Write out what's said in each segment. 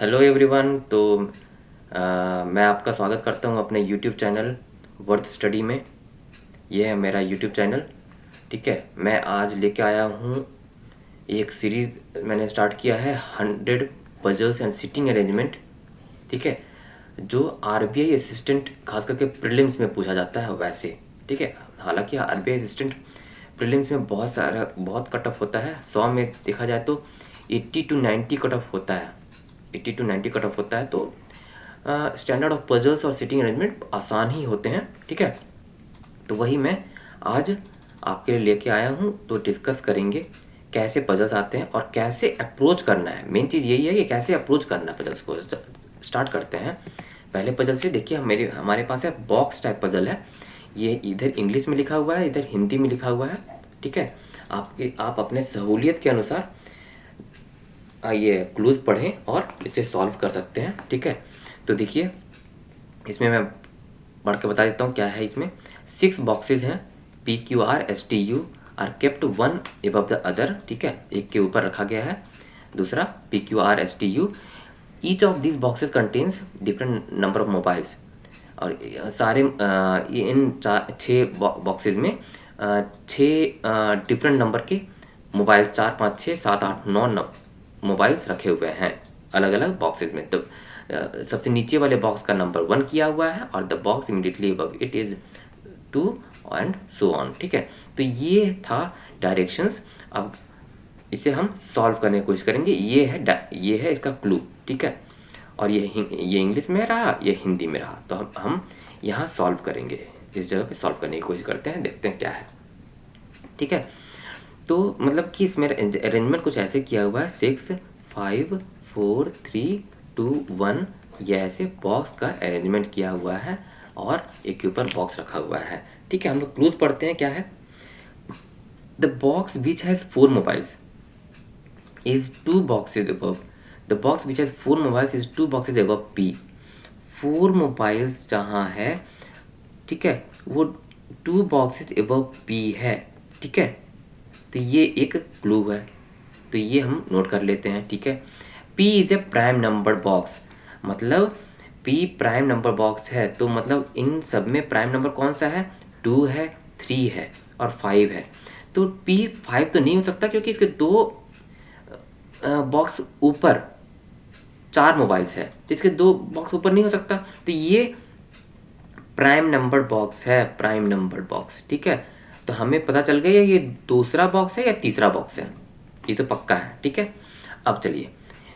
Hello everyone. मैं आपका स्वागत करता हूं अपने यूट्यूब चैनल वर्थ स्टडी में। यह है मेरा यूट्यूब चैनल। ठीक है, मैं आज लेके आया हूं एक सीरीज़ मैंने स्टार्ट किया है 100 पजल्स एंड सिटिंग अरेंजमेंट। ठीक है, जो आरबीआई असिस्टेंट खास करके प्रीलिम्स में पूछा जाता है वैसे। ठीक है, हालांकि आरबीआई असिस्टेंट प्रीलिम्स में बहुत कट ऑफ होता है। 100 में देखा जाए तो 80 टू 90 कट ऑफ होता है। 80 टू 90 कट ऑफ होता है। तो स्टैंडर्ड ऑफ पजल्स और सिटिंग अरेंजमेंट आसान ही होते हैं। ठीक है, तो वही मैं आज आपके लिए लेके आया हूँ। तो डिस्कस करेंगे कैसे पजल्स आते हैं और कैसे अप्रोच करना है। मेन चीज़ यही है कि कैसे अप्रोच करना है पजल्स को। स्टार्ट करते हैं पहले पजल से। देखिए हमारे पास है बॉक्स टाइप पजल है। ये इधर इंग्लिश में लिखा हुआ है, इधर हिंदी में लिखा हुआ है। ठीक है, आप अपने सहूलियत के अनुसार ये क्लूज पढ़ें और इसे सॉल्व कर सकते हैं। ठीक है, तो देखिए इसमें मैं पढ़ के बता देता हूँ क्या है। इसमें 6 बॉक्सेस हैं। PQR STU are kept one above the other. ठीक है, एक के ऊपर रखा गया है दूसरा PQR STU। Each of this boxes contains different number of mobiles. और सारे इन 6 बॉक्सेस में 6 डिफरेंट नंबर के मोबाइल्स, 4 5 6 7 8 9 मोबाइल्स रखे हुए हैं अलग अलग बॉक्सेस में। तो सबसे नीचे वाले बॉक्स का नंबर 1 किया हुआ है और the box immediately above it is 2 and so on. ठीक है, तो ये था डायरेक्शंस। अब इसे हम सॉल्व करने की कोशिश करेंगे। ये है इसका क्लू। ठीक है, और ये इंग्लिश में रहा, ये हिंदी में रहा। तो हम यहाँ सॉल्व करेंगे। इस जगह पे सॉल्व करने की कोशिश करते हैं, देखते हैं क्या है। ठीक है, तो मतलब कि इसमें अरेंजमेंट कुछ ऐसे किया हुआ है 6 5 4 3 2 1। ये ऐसे बॉक्स का अरेंजमेंट किया हुआ है और एक के ऊपर बॉक्स रखा हुआ है। ठीक है, हम लोग क्लूज पढ़ते हैं क्या है। The box which has 4 mobiles is 2 boxes above. The box which has 4 mobiles is 2 boxes above P. 4 mobiles जहाँ है, ठीक है, वो 2 बॉक्सेस अबव P है। ठीक है, तो ये एक क्लू है। तो ये हम नोट कर लेते हैं। ठीक है, P is a prime number box. मतलब P प्राइम नंबर बॉक्स है, तो मतलब इन सब में प्राइम नंबर कौन सा है? 2 है, 3 है और 5 है। तो P 5 तो नहीं हो सकता क्योंकि इसके दो बॉक्स ऊपर 4 मोबाइल्स है, तो इसके 2 बॉक्स ऊपर नहीं हो सकता। तो ये प्राइम नंबर बॉक्स है, प्राइम नंबर बॉक्स। ठीक है, तो हमें पता चल गया ये दूसरा बॉक्स है या तीसरा बॉक्स है, ये तो पक्का है। ठीक है, अब चलिए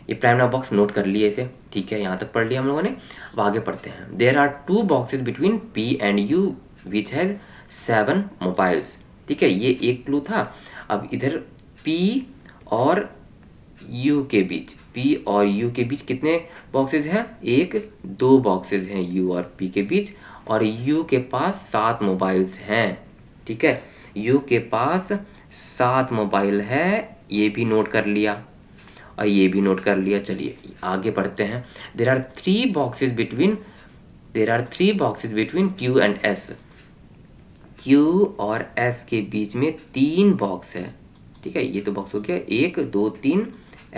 ये प्राइम नंबर बॉक्स नोट कर लिए इसे। ठीक है, यहाँ तक पढ़ लिया हम लोगों ने। अब आगे पढ़ते हैं। There are 2 boxes between P and U which has 7 mobiles. ठीक है, ये एक क्लू था। अब इधर P और U के बीच, P और U के बीच कितने बॉक्सेस हैं? 1 2 बॉक्सेस हैं U और P के बीच, और U के पास 7 मोबाइल्स हैं। ठीक है, U के पास 7 मोबाइल है, ये भी नोट कर लिया और ये भी नोट कर लिया। चलिए आगे बढ़ते हैं। There are 3 boxes between Q and S। Q और S के बीच में 3 बॉक्स है। ठीक है, ये तो बॉक्स हो गया 1 2 3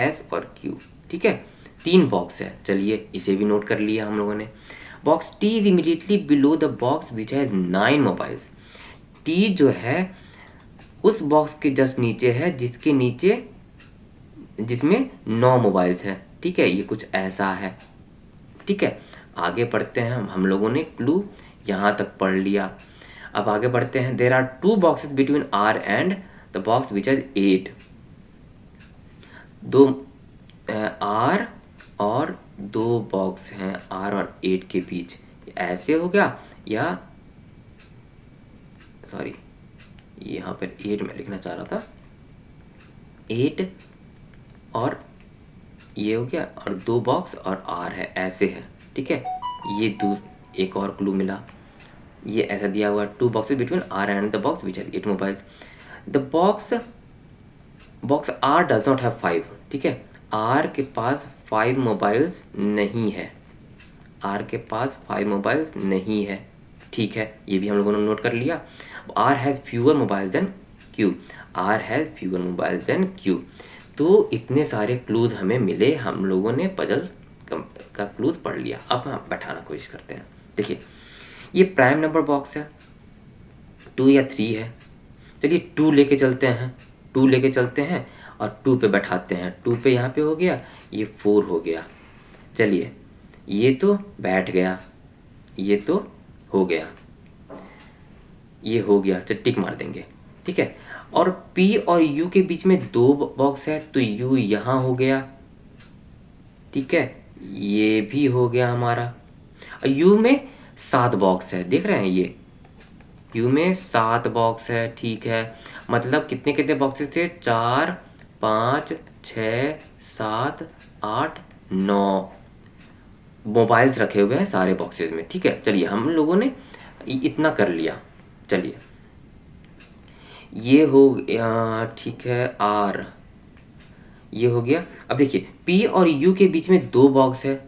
S और Q। ठीक है, 3 बॉक्स है। चलिए इसे भी नोट कर लिया हम लोगों ने। Box T is immediately below the box which has 9 mobiles. T जो है उस बॉक्स के जस्ट नीचे है जिसमें 9 मोबाइल्स है। ठीक है, ये कुछ ऐसा है। ठीक है, आगे बढ़ते हैं। हम लोगों ने क्लू यहाँ तक पढ़ लिया। अब आगे बढ़ते हैं। There are 2 boxes between R and the box which has 8। 2 R और 2 बॉक्स हैं R और 8 के बीच। ऐसे हो गया, या सॉरी यहाँ पर 8 मैं लिखना चाह रहा था। 8 और ये हो गया, और 2 बॉक्स और R है, ऐसे है। ठीक है, ये एक और क्लू मिला। ये ऐसा दिया हुआ 2 boxes between R and the box which has 8 mobiles. The box R does not have 5। ठीक है, R के पास 5 मोबाइल्स नहीं है। R के पास 5 मोबाइल्स नहीं है। ठीक है, ये भी हम लोगों ने नोट कर लिया। R has fewer mobiles than Q। R has fewer mobiles than Q। तो इतने सारे क्लूज हमें मिले, हम लोगों ने पजल का क्लूज पढ़ लिया। अब हम बैठाना कोशिश करते हैं। देखिए ये प्राइम नंबर बॉक्स है, 2 या 3 है। चलिए 2 लेके चलते हैं, 2 लेके चलते हैं और 2 पे बैठाते हैं। 2 पे यहाँ पे हो गया, ये 4 हो गया। चलिए ये तो बैठ गया, ये तो हो गया, ये हो गया, तो टिक मार देंगे। ठीक है, और P और U के बीच में 2 बॉक्स है, तो U यहाँ हो गया। ठीक है, ये भी हो गया हमारा। U में 7 बॉक्स है, देख रहे हैं ये U में 7 बॉक्स है। ठीक है, मतलब कितने कितने बॉक्सेस थे, 4 5 6 7 8 9 मोबाइल्स रखे हुए हैं सारे बॉक्सेस में। ठीक है, चलिए हम लोगों ने इतना कर लिया। चलिए ये हो गया, ठीक है, R ये हो गया। अब देखिए P और U के बीच में 2 बॉक्स है,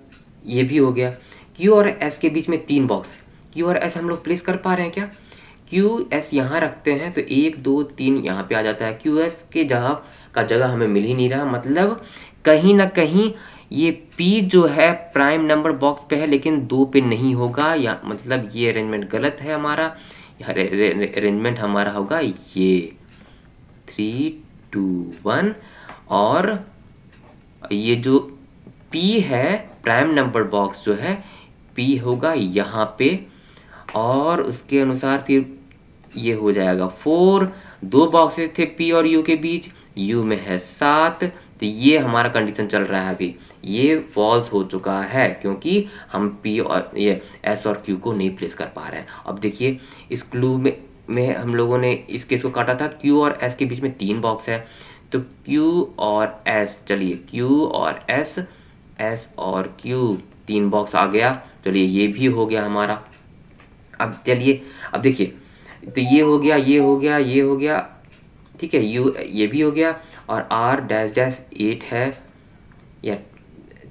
ये भी हो गया। Q और S के बीच में 3 बॉक्स, Q और S हम लोग प्लेस कर पा रहे हैं क्या? Q S यहाँ रखते हैं तो 1 2 3 यहाँ पे आ जाता है। Q S के जगह हमें मिल ही नहीं रहा, मतलब कहीं ना कहीं ये P जो है प्राइम नंबर बॉक्स पे है लेकिन 2 पे नहीं होगा, या मतलब ये अरेंजमेंट गलत है हमारा। अरेंजमेंट हमारा होगा ये 3 2 1, और ये जो P है प्राइम नंबर बॉक्स जो है P होगा यहाँ पे, और उसके अनुसार फिर ये हो जाएगा 4। 2 बॉक्सेस थे P और U के बीच, U में है 7, तो ये हमारा कंडीशन चल रहा है अभी, ये फॉल्स हो चुका है क्योंकि हम P और ये S और Q को नहीं प्लेस कर पा रहे हैं। अब देखिए इस क्लू में हम लोगों ने इस केस को काटा था, Q और S के बीच में 3 बॉक्स है, तो Q और S, चलिए Q और S, S और Q 3 बॉक्स आ गया। चलिए ये भी हो गया हमारा। अब चलिए अब देखिए, तो ये हो गया, ये हो गया, ये हो गया। ठीक है, यू ये भी हो गया, और R डैश डैश 8 है। या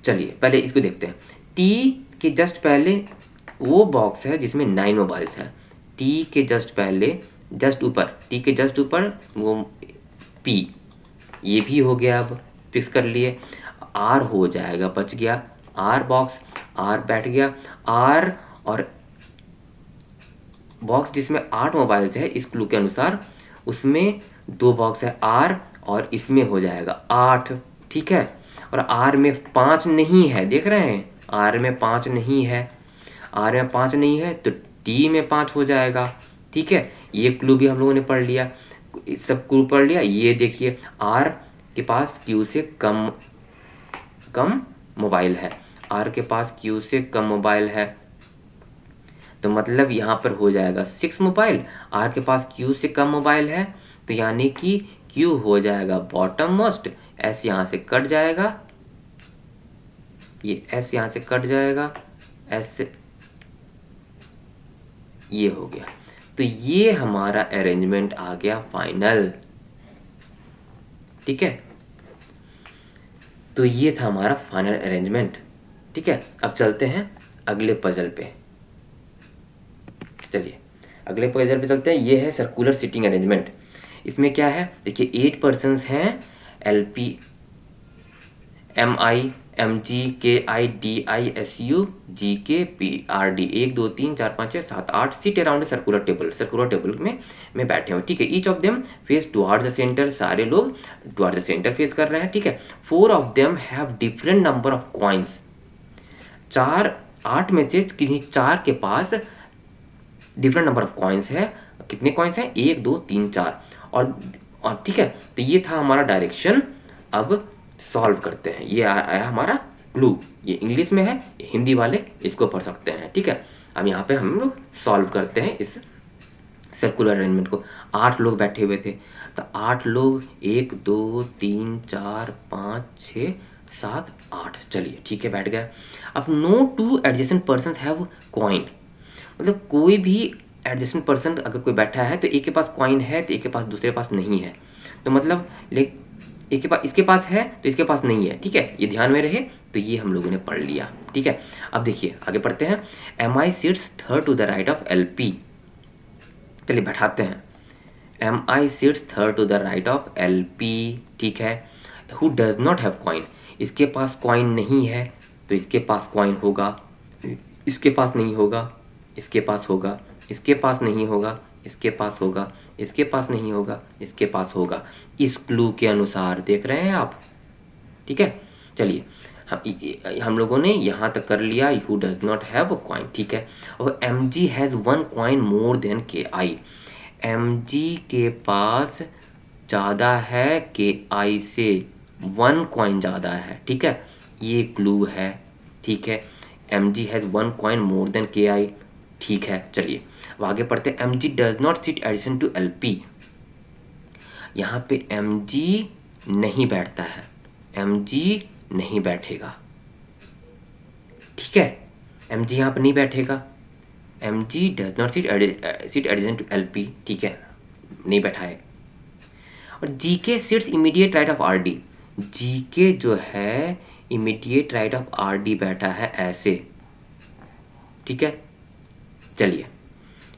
चलिए पहले इसको देखते हैं। T के जस्ट पहले वो बॉक्स है जिसमें 9 मोबाइल्स है। T के जस्ट पहले, जस्ट ऊपर, T के जस्ट ऊपर वो P, ये भी हो गया। अब फिक्स कर लिए। R हो जाएगा, बच गया R बॉक्स, R बैठ गया। R और बॉक्स जिसमें 8 मोबाइल्स है इस क्लू के अनुसार, उसमें 2 बॉक्स है R, और इसमें हो जाएगा 8। ठीक है, और R में 5 नहीं है, देख रहे हैं R में 5 नहीं है, R में 5 नहीं है तो T में 5 हो जाएगा। ठीक है, ये क्लू भी हम लोगों ने पढ़ लिया, सब क्लू पढ़ लिया। ये देखिए R के पास Q से कम मोबाइल है, R के पास Q से कम मोबाइल है, तो मतलब यहाँ पर हो जाएगा 6 मोबाइल। R के पास Q से कम मोबाइल है, तो यानी कि Q हो जाएगा बॉटम मोस्ट, S यहाँ से कट जाएगा, ये S यहाँ से कट जाएगा, S ये हो गया। तो ये हमारा अरेंजमेंट आ गया फाइनल। ठीक है, तो ये था हमारा फाइनल अरेंजमेंट। ठीक है, अब चलते हैं अगले पजल पे। चलिए अगले पजल पे चलते हैं। ये है सर्कुलर सीटिंग अरेंजमेंट। इसमें क्या है, देखिए 8 पर्सन्स हैं, LP MI MG KI DI SU GK PRD 1 2 3 4 5 6 7 8 seat around circular table में बैठे हुए। ठीक है, each of them face towards the centre, सारे लोग टुवर्ड्स द सेंटर फेस कर रहे हैं। ठीक है, 4 of them have different number of coins, 8 में से किन्हीं 4 के पास डिफरेंट नंबर ऑफ कॉइन्स है। कितने कॉइन्स हैं, 1 2 3 4, और ठीक है, तो ये था हमारा डायरेक्शन। अब सॉल्व करते हैं। ये आया हमारा क्लू, ये इंग्लिश में है, हिंदी वाले इसको पढ़ सकते हैं। ठीक है, अब यहाँ पे हम लोग सॉल्व करते हैं इस सर्कुलर अरेंजमेंट को। 8 लोग बैठे हुए थे, तो 8 लोग 1 2 3 4 5 6 7 8, चलिए ठीक है बैठ गया। अब no two adjacent person have coin, मतलब कोई भी एडजेसेंट पर्सन अगर कोई बैठा है तो एक के पास कॉइन है तो एक के पास दूसरे के पास नहीं है, तो मतलब एक के पास, इसके पास है तो इसके पास नहीं है। ठीक है, ये ध्यान में रहे। तो ये हम लोगों ने पढ़ लिया। ठीक है, अब देखिए आगे पढ़ते हैं। MI sits third to the right of LP, चलिए बैठाते हैं। MI sits third to the right of LP। ठीक है, who does not have coin, इसके पास कॉइन नहीं है। तो इसके पास कॉइन होगा, इसके पास नहीं होगा, इसके पास होगा, इसके पास नहीं होगा, इसके पास होगा, इसके पास नहीं होगा, इसके पास होगा। इस क्लू के अनुसार देख रहे हैं आप, ठीक है। चलिए हम लोगों ने यहाँ तक कर लिया, who does not have a coin, ठीक है। और M G has one coin more than K I, M G के पास ज़्यादा है के आई से, वन कॉइन ज़्यादा है, ठीक है, ये क्लू है, ठीक है। M G has one coin more than K I, ठीक है। चलिए अब आगे पढ़ते हैं। M G does not sit addition to L P, यहाँ पे एम जी नहीं बैठता है, एम जी नहीं बैठेगा, ठीक है। एम जी यहाँ पर नहीं बैठेगा, M G does not sit addition to L P, ठीक है, नहीं बैठा है। और जी के sits immediate right of R D, G के जो है immediate right of R D बैठा है ऐसे, ठीक है। चलिए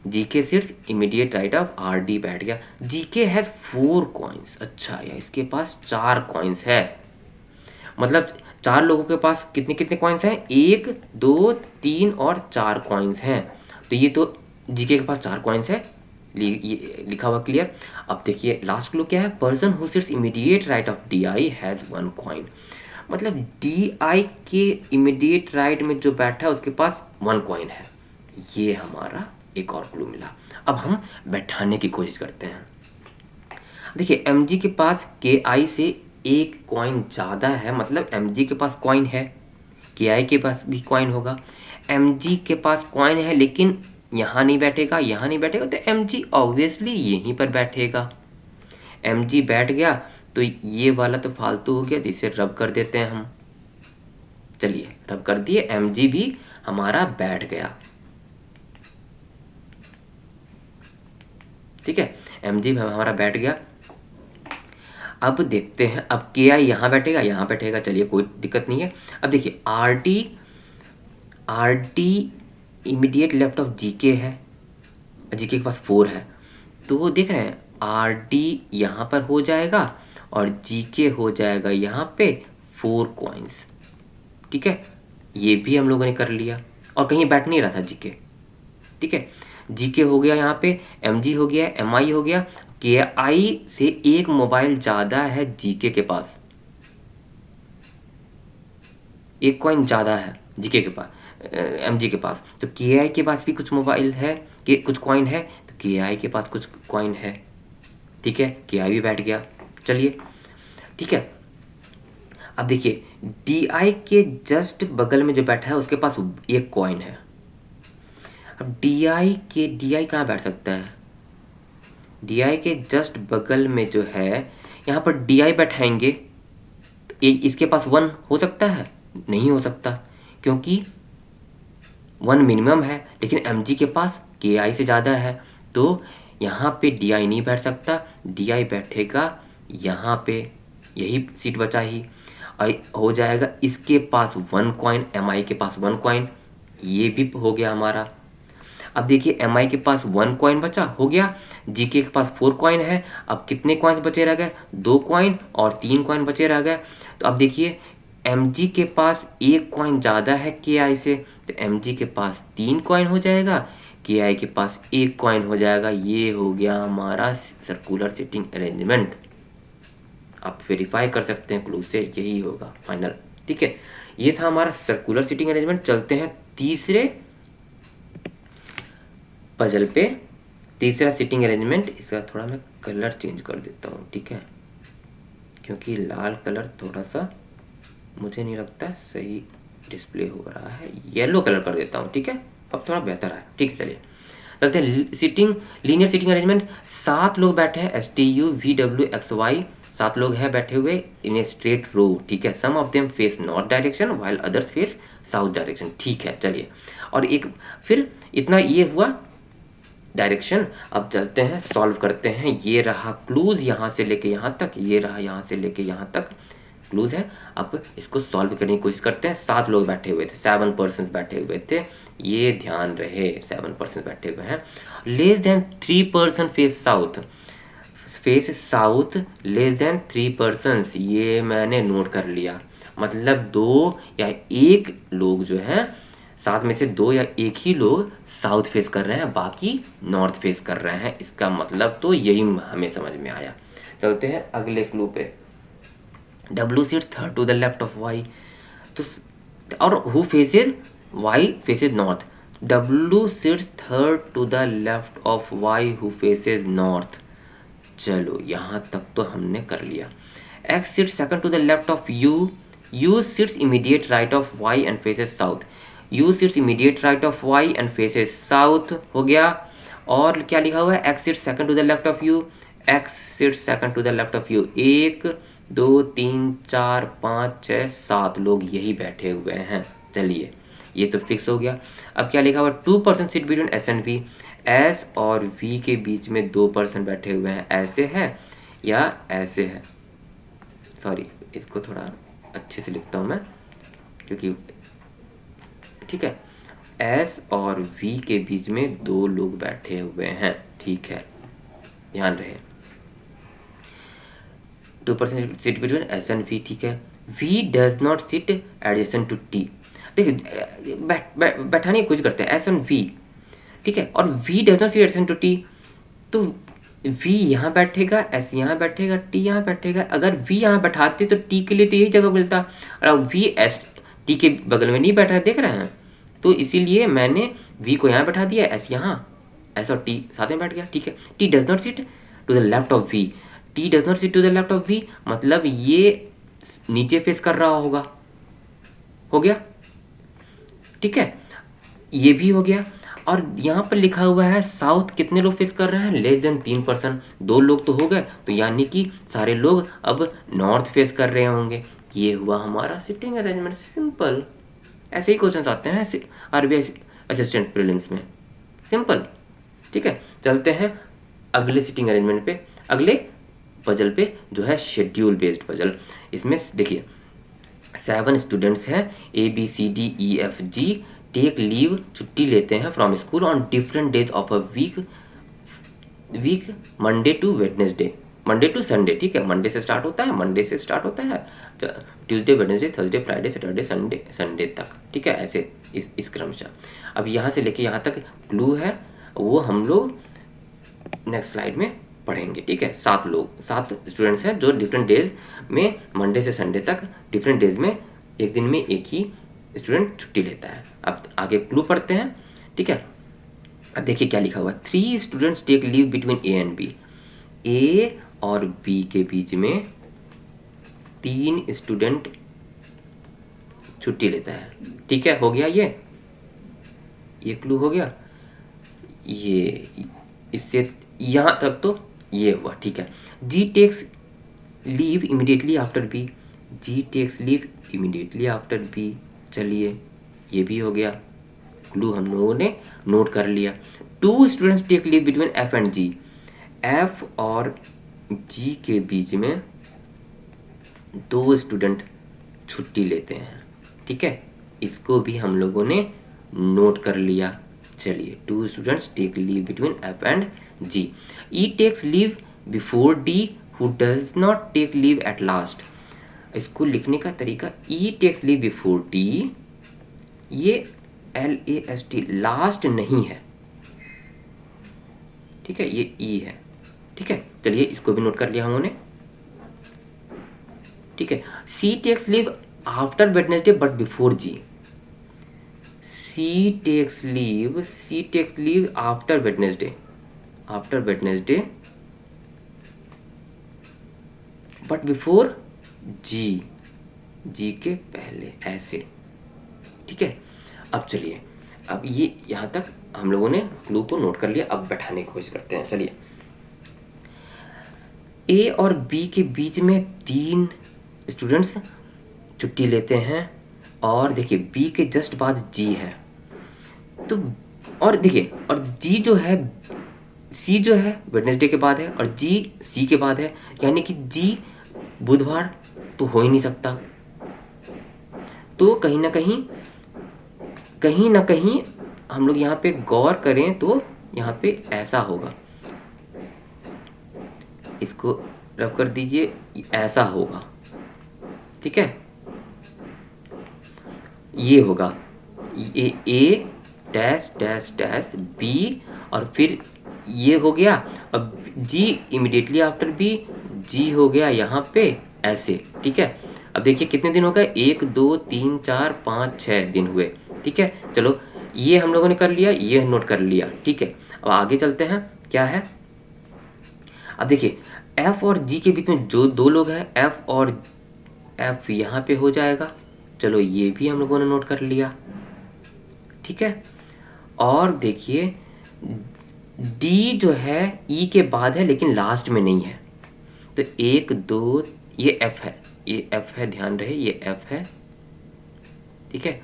जी के sits immediate right of R D बैठ गया। जी के हैज़ 4 कॉइन्स, अच्छा या इसके पास 4 कॉइन्स है, मतलब 4 लोगों के पास कितने कितने कॉइन्स हैं, 1 2 3 और 4 कॉइन्स हैं। तो ये तो जीके के पास 4 कॉइन्स है, ये लिखा हुआ क्लियर। अब देखिए लास्ट क्लू क्या है, person who sits immediate right of D I has 1 coin, मतलब डी आई के इमीडिएट राइट में जो बैठा है उसके पास 1 कॉइन है, ये हमारा एक और क्लू मिला। अब हम बैठाने की कोशिश करते हैं। देखिए एम जी के पास के आई से 1 कॉइन ज़्यादा है, मतलब एम जी के पास कॉइन है, के आई के पास भी कॉइन होगा। एम जी के पास कॉइन है लेकिन यहाँ नहीं बैठेगा, यहाँ नहीं बैठेगा, तो एम जी ऑब्वियसली यहीं पर बैठेगा। एम जी बैठ गया तो ये वाला तो फालतू हो गया, जिसे रब कर देते हैं हम। चलिए रब कर दिए, एम जी भी हमारा बैठ गया, ठीक है, एम जी हमारा बैठ गया। अब देखते हैं, अब के आई यहाँ बैठेगा, यहाँ बैठेगा, चलिए कोई दिक्कत नहीं है। अब देखिए R D immediate left of G के है, जी के पास 4 है, तो वो देख रहे हैं आर डी यहाँ पर हो जाएगा और जी के हो जाएगा यहाँ पे 4 कॉइन्स, ठीक है, ये भी हम लोगों ने कर लिया। और कहीं बैठ नहीं रहा था जी के, ठीक है, जी के हो गया, यहाँ पे एम जी हो गया, एम आई हो गया, के आई से 1 मोबाइल ज़्यादा है जी के पास, 1 कॉइन ज़्यादा है जी के पास, एम जी के पास, तो के आई के पास भी कुछ मोबाइल है, कि कुछ कॉइन है, तो के आई के पास कुछ कॉइन है, ठीक है, के आई भी बैठ गया। चलिए ठीक है, अब देखिए डी आई के जस्ट बगल में जो बैठा है उसके पास 1 कॉइन है। अब डी आई कहाँ बैठ सकता है, डी आई के जस्ट बगल में जो है यहाँ पर डी आई बैठाएंगे, तो इसके पास 1 हो सकता है, नहीं हो सकता, क्योंकि 1 मिनिमम है, लेकिन एम जी के पास के आई से ज़्यादा है, तो यहाँ पे डी आई नहीं बैठ सकता, डी आई बैठेगा यहाँ पे, यही सीट बचा ही, हो जाएगा इसके पास 1 कॉइन, एम आई के पास 1 कॉइन, ये भी हो गया हमारा। अब देखिए एम आई के पास 1 कॉइन बचा, हो गया, जी के पास 4 कॉइन है, अब कितने कॉइन्स बचे रह गए, 2 कॉइन और 3 कॉइन बचे रह गए। तो अब देखिए एम जी के पास 1 कॉइन ज़्यादा है के आई से, तो एम जी के पास 3 कॉइन हो जाएगा, के आई के पास 1 कॉइन हो जाएगा, ये हो गया हमारा सर्कुलर सीटिंग अरेंजमेंट। आप वेरीफाई कर सकते हैं क्लू से, यही होगा फाइनल, ठीक है। ये था हमारा सर्कुलर सीटिंग अरेंजमेंट। चलते हैं तीसरे पजल पे, तीसरा सीटिंग अरेंजमेंट, इसका थोड़ा मैं कलर चेंज कर देता हूँ, ठीक है, क्योंकि लाल कलर थोड़ा सा मुझे नहीं लगता सही डिस्प्ले हो रहा है, येलो कलर कर देता हूँ, ठीक है, अब थोड़ा बेहतर है, ठीक है। चलिए चलते हैं सीटिंग, लीनियर सीटिंग अरेंजमेंट। 7 लोग बैठे हैं, S T U V W X Y, 7 लोग हैं बैठे हुए इन ए स्ट्रेट रो, ठीक है, some of them face north direction while others face south direction, ठीक है। चलिए और एक फिर इतना ये हुआ डायरेक्शन। अब चलते हैं सॉल्व करते हैं, ये रहा क्लूज यहाँ से लेके यहाँ तक, ये रहा यहाँ से लेके यहाँ तक क्लूज है। अब इसको सॉल्व करने की कोशिश करते हैं। 7 लोग बैठे हुए थे, 7 पर्सन बैठे हुए थे, ये ध्यान रहे 7 पर्सन बैठे हुए हैं। Less than 3 person face south, face south less than 3 person, ये मैंने नोट कर लिया, मतलब दो या एक लोग जो है, साथ में से दो या एक ही लोग साउथ फेस कर रहे हैं, बाकी नॉर्थ फेस कर रहे हैं। इसका मतलब तो यही हमें समझ में आया। चलते हैं अगले क्लू पे। W sits third to the left of Y, तो और who faces Y faces north। W sits third to the left of Y who faces north। चलो यहाँ तक तो हमने कर लिया। X sits second to the left of U। U sits immediate right of Y and faces south। U sits immediate right of Y and faces south हो गया। और क्या लिखा हुआ है? X sits second to the left of U। X sits second to the left of U। एक दो तीन चार पाँच छः सात लोग यही बैठे हुए हैं। चलिए ये तो फिक्स हो गया। अब क्या लिखा हुआ? 2% sit between S and V. S और वी के बीच में 2% बैठे हुए हैं। ऐसे है या ऐसे है? सॉरी, इसको थोड़ा अच्छे से लिखता हूँ मैं, क्योंकि ठीक है, एस और वी के बीच में दो लोग बैठे हुए हैं। ठीक है, ध्यान रहे। 2% sit between S and V. ठीक है, V does not sit adjacent to T. देखिए बैठाने की कोशिश करते हैं, एस एंड वी, ठीक है, और V does not sit adjacent to T. तो वी यहाँ बैठेगा, एस यहाँ बैठेगा, टी यहाँ बैठेगा। अगर वी यहाँ बैठाते तो टी के लिए तो यही जगह मिलता, और वी एस टी के बगल में नहीं बैठा है, देख रहे हैं। तो इसीलिए मैंने वी को यहाँ बैठा दिया, एस यहाँ, एस और टी साथ में बैठ गया। ठीक है, T does not sit to the left of V. T does not sit to the left of V मतलब ये नीचे फेस कर रहा होगा। हो गया, ठीक है, ये भी हो गया। और यहाँ पर लिखा हुआ है साउथ कितने लोग फेस कर रहे हैं? Less than 3%। दो लोग तो हो गए, तो यानी कि सारे लोग अब नॉर्थ फेस कर रहे होंगे। ये हुआ हमारा सिटिंग अरेंजमेंट। सिंपल, ऐसे ही क्वेश्चंस आते हैं आरबीआई असिस्टेंट प्रीलिम्स में। सिंपल, ठीक है। चलते हैं अगले सिटिंग अरेंजमेंट पे, अगले पजल पे, जो है शेड्यूल बेस्ड पजल। इसमें देखिए 7 स्टूडेंट्स हैं, ABCDEFG, टेक लीव, छुट्टी लेते हैं from school on different days of a week Monday to Wednesday, Monday to Sunday. ठीक है, मंडे से स्टार्ट होता है, मंडे से स्टार्ट होता है, Tuesday Wednesday Thursday Friday Saturday Sunday, Sunday तक। ठीक है, ऐसे इस क्रमशः। अब यहाँ से लेके यहाँ तक क्लू है, वो हम लोग नेक्स्ट स्लाइड में पढ़ेंगे। ठीक है, 7 स्टूडेंट्स हैं जो डिफरेंट डेज में, मंडे से संडे तक डिफरेंट डेज में, एक दिन में एक ही स्टूडेंट छुट्टी लेता है। अब आगे क्लू पढ़ते हैं। ठीक है, अब देखिए क्या लिखा हुआ है। 3 students take leave between A and B. A और बी के बीच में 3 स्टूडेंट छुट्टी लेता है। ठीक है, हो गया ये क्लू हो गया। ये इससे यहाँ तक तो ये हुआ। ठीक है, G takes leave immediately after B. G takes leave immediately after B. चलिए ये भी हो गया, क्लू हम लोगों ने नोट कर लिया। 2 students take leave between F and G. F और जी के बीच में 2 स्टूडेंट छुट्टी लेते हैं। ठीक है, इसको भी हम लोगों ने नोट कर लिया। चलिए, 2 students take leave between F and G. E takes leave before D who does not take leave at last. इसको लिखने का तरीका, E takes leave before D, ये LAST लास्ट नहीं है। ठीक है, ये ई है। ठीक है, चलिए इसको भी नोट कर लिया हम लोगों ने। ठीक है, C takes leave after Wednesday but before G. C takes leave after Wednesday, but before G के पहले, ऐसे। ठीक है, अब चलिए, अब ये यहाँ तक हम लोगों ने क्लू को नोट कर लिया। अब बैठाने की कोशिश करते हैं। चलिए, ए और बी के बीच में 3 स्टूडेंट्स छुट्टी लेते हैं, और देखिए बी के जस्ट बाद जी है, तो और देखिए, और जी जो है, सी जो है वेडनेसडे के बाद है, और जी सी के बाद है, यानी कि जी बुधवार तो हो ही नहीं सकता। तो कहीं ना कहीं हम लोग यहाँ पे गौर करें तो यहाँ पे ऐसा होगा, इसको रब कर दीजिए, ऐसा होगा। ठीक है, ये होगा ए डैश डैश डैश बी, और फिर ये हो गया। अब जी इमिडिएटली आफ्टर बी, जी हो गया यहाँ पे ऐसे, ठीक है। अब देखिए कितने दिन हो गए, 1 2 3 4 5 6 दिन हुए, ठीक है। चलो ये हम लोगों ने कर लिया, ये नोट कर लिया, ठीक है। अब आगे चलते हैं, क्या है। अब देखिए एफ और जी के बीच में जो दो लोग हैं, एफ और एफ यहाँ पे हो जाएगा। चलो ये भी हम लोगों ने नोट कर लिया, ठीक है। और देखिए डी जो है ई के बाद है लेकिन लास्ट में नहीं है, तो 1 2, ये एफ है, ये एफ है, ध्यान रहे ये एफ है, ठीक है।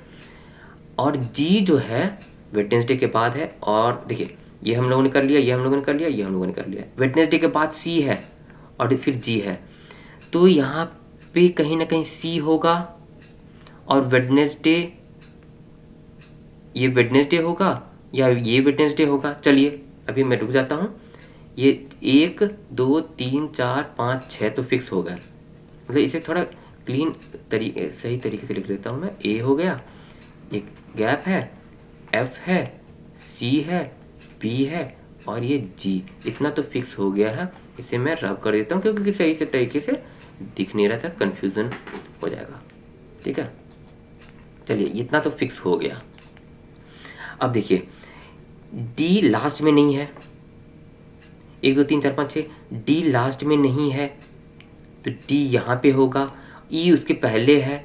और जी जो है वेडनेसडे के बाद है, और देखिए ये हम लोगों ने कर लिया, ये हम लोगों ने कर लिया, ये हम लोगों ने कर लिया। वेडनेसडे के बाद सी है और फिर जी है, तो यहाँ पे कहीं ना कहीं सी होगा और वेडनेसडे, ये वेडनेसडे होगा या ये वेडनेसडे होगा। चलिए अभी मैं रुक जाता हूँ। ये 1 2 3 4 5 6 तो फिक्स हो गया, मतलब इसे थोड़ा क्लीन तरीके सही तरीके से लिख लेता हूँ मैं। ए हो गया, एक गैप है, एफ है, सी है, बी है और ये जी, इतना तो फिक्स हो गया है। इसे मैं रब कर देता हूँ क्योंकि सही से तरीके से दिख नहीं रहा था, कन्फ्यूज़न हो जाएगा, ठीक है। चलिए इतना तो फिक्स हो गया। अब देखिए डी लास्ट में नहीं है, 1 2 3 4 5 6, डी लास्ट में नहीं है तो डी यहाँ पे होगा, ई उसके पहले है,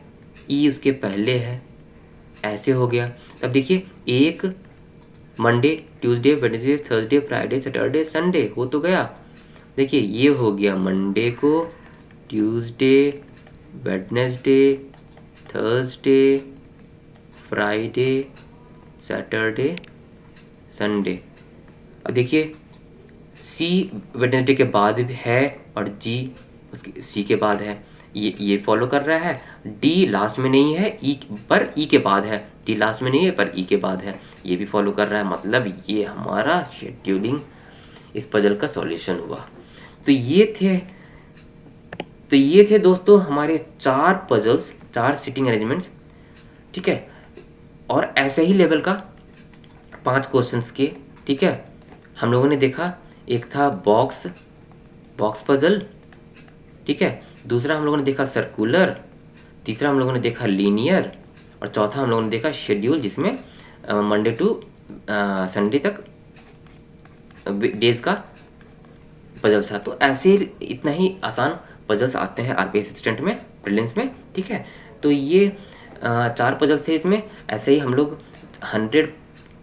ई उसके पहले है, ऐसे हो गया। तब देखिए एक Monday Tuesday Wednesday Thursday Friday Saturday Sunday हो तो गया। देखिए ये हो गया मंडे को, Tuesday Wednesday Thursday Friday Saturday Sunday. अब देखिए सी वेडनेसडे के बाद भी है और जी उसके सी के बाद है, ये फॉलो कर रहा है। डी लास्ट में नहीं है, ई पर ई के बाद है, डी लास्ट में नहीं है पर ई के बाद है, ये भी फॉलो कर रहा है। मतलब ये हमारा शेड्यूलिंग इस पजल का सॉल्यूशन हुआ। तो ये थे दोस्तों हमारे 4 पजल्स, 4 सिटिंग अरेंजमेंट्स, ठीक है। और ऐसे ही लेवल का 5 क्वेश्चंस के, ठीक है। हम लोगों ने देखा एक था बॉक्स पजल, ठीक है। दूसरा हम लोगों ने देखा सर्कुलर, तीसरा हम लोगों ने देखा लीनियर और चौथा हम लोगों ने देखा शेड्यूल, जिसमें मंडे टू संडे तक डेज का पजल्स था। तो ऐसे इतना ही आसान पजल्स आते हैं आरपीएस असिस्टेंट में, प्रीलिम्स में, ठीक है। तो ये 4 पजल्स थे इसमें। ऐसे ही हम लोग 100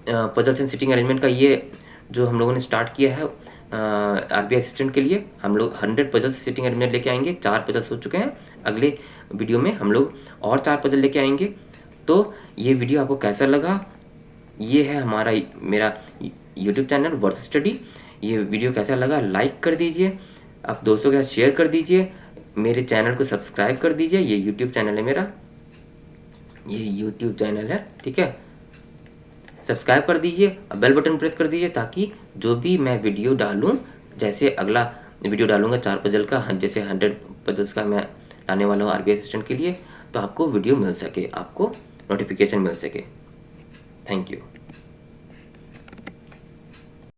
पजल्स एंड सिटिंग अरेंजमेंट का ये जो हम लोगों ने स्टार्ट किया है आरपीएस असिस्टेंट के लिए, हम लोग 100 पजल्स सिटिंग अरेंजमेंट लेके आएंगे। 4 पजल्स हो चुके हैं, अगले वीडियो में हम लोग और 4 पजल लेके आएंगे। तो ये वीडियो आपको कैसा लगा, ये है हमारा मेरा यूट्यूब चैनल वर्थ स्टडी। ये वीडियो कैसा लगा लाइक कर दीजिए, आप दोस्तों के साथ शेयर कर दीजिए, मेरे चैनल को सब्सक्राइब कर दीजिए। ये यूट्यूब चैनल है मेरा, ये यूट्यूब चैनल है, ठीक है। सब्सक्राइब कर दीजिए, बेल बटन प्रेस कर दीजिए ताकि जो भी मैं वीडियो डालूं, जैसे अगला वीडियो डालूंगा 4 पजल का, जैसे 100 पजल्स का मैं लाने वाला हूँ आरबीआई असिस्टेंट के लिए, तो आपको वीडियो मिल सके, आपको नोटिफिकेशन मिल सके। Thank you.